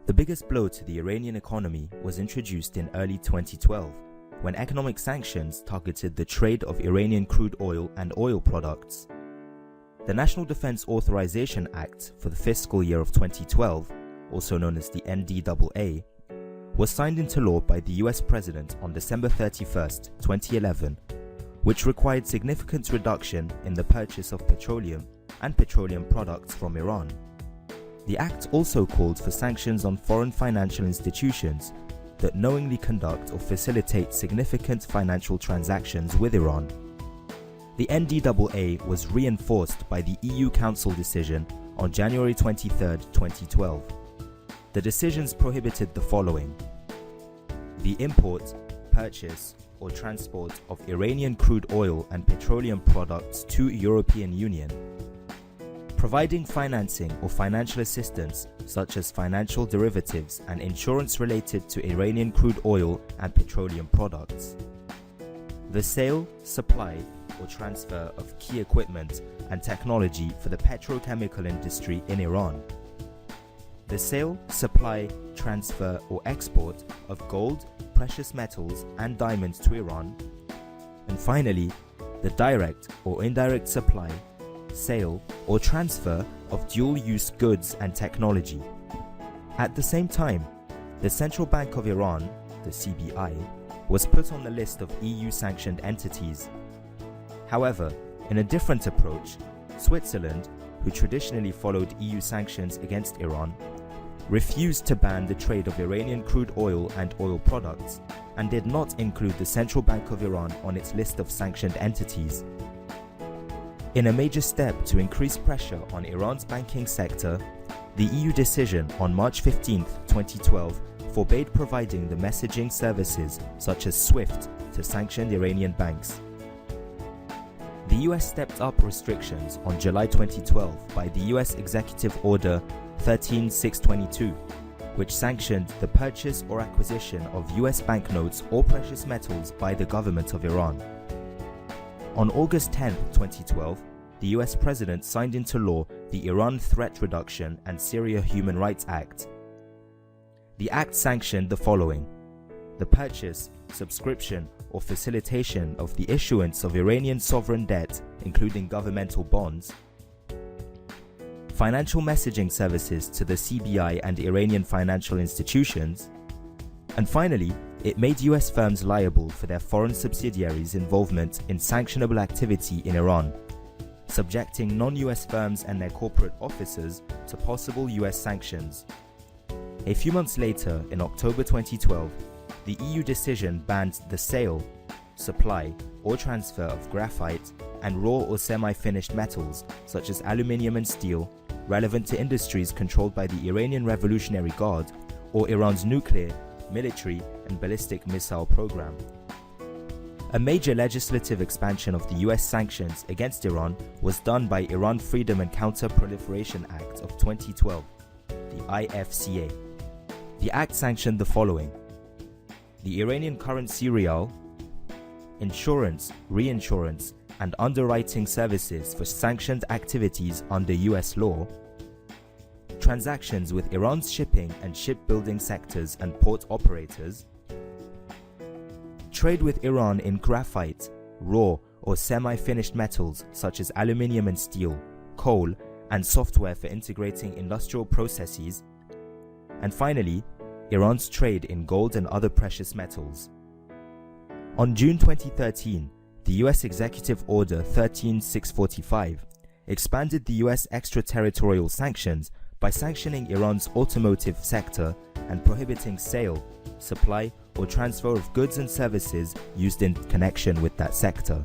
The biggest blow to the Iranian economy was introduced in early 2012, when economic sanctions targeted the trade of Iranian crude oil and oil products. The National Defense Authorization Act for the fiscal year of 2012, also known as the NDAA, was signed into law by the US President on December 31, 2011, which required significant reduction in the purchase of petroleum and petroleum products from Iran. The act also called for sanctions on foreign financial institutions that knowingly conduct or facilitate significant financial transactions with Iran. The NDAA was reinforced by the EU Council decision on January 23, 2012. The decisions prohibited the following: the import, purchase, or transport of Iranian crude oil and petroleum products to European Union, providing financing or financial assistance such as financial derivatives and insurance related to Iranian crude oil and petroleum products, the sale, supply, or transfer of key equipment and technology for the petrochemical industry in Iran, the sale, supply, transfer, or export of gold, precious metals, and diamonds to Iran, and finally, the direct or indirect supply, sale, or transfer of dual-use goods and technology. At the same time, the Central Bank of Iran, the CBI, was put on the list of EU-sanctioned entities. However, in a different approach, Switzerland, who traditionally followed EU sanctions against Iran, refused to ban the trade of Iranian crude oil and oil products, and did not include the Central Bank of Iran on its list of sanctioned entities. In a major step to increase pressure on Iran's banking sector, the EU decision on March 15, 2012 forbade providing the messaging services such as SWIFT to sanctioned Iranian banks. The US stepped up restrictions on July 2012 by the US Executive Order 13622, which sanctioned the purchase or acquisition of US banknotes or precious metals by the government of Iran. On August 10, 2012, the US President signed into law the Iran Threat Reduction and Syria Human Rights Act. The act sanctioned the following: the purchase, subscription, or facilitation of the issuance of Iranian sovereign debt, including governmental bonds, financial messaging services to the CBI and Iranian financial institutions, and finally, it made US firms liable for their foreign subsidiaries' involvement in sanctionable activity in Iran, subjecting non-US firms and their corporate officers to possible US sanctions. A few months later, in October 2012, the EU decision banned the sale, supply, or transfer of graphite and raw or semi-finished metals such as aluminium and steel relevant to industries controlled by the Iranian Revolutionary Guard or Iran's nuclear, military, and ballistic missile program. A major legislative expansion of the US sanctions against Iran was done by Iran Freedom and Counter-Proliferation Act of 2012, the IFCA. The act sanctioned the following: the Iranian currency rial, insurance, reinsurance, and underwriting services for sanctioned activities under US law, transactions with Iran's shipping and shipbuilding sectors and port operators, trade with Iran in graphite, raw or semi-finished metals such as aluminium and steel, coal, and software for integrating industrial processes, and finally, Iran's trade in gold and other precious metals. On June 2013, the US Executive Order 13645 expanded the US extraterritorial sanctions by sanctioning Iran's automotive sector and prohibiting sale, supply, or transfer of goods and services used in connection with that sector.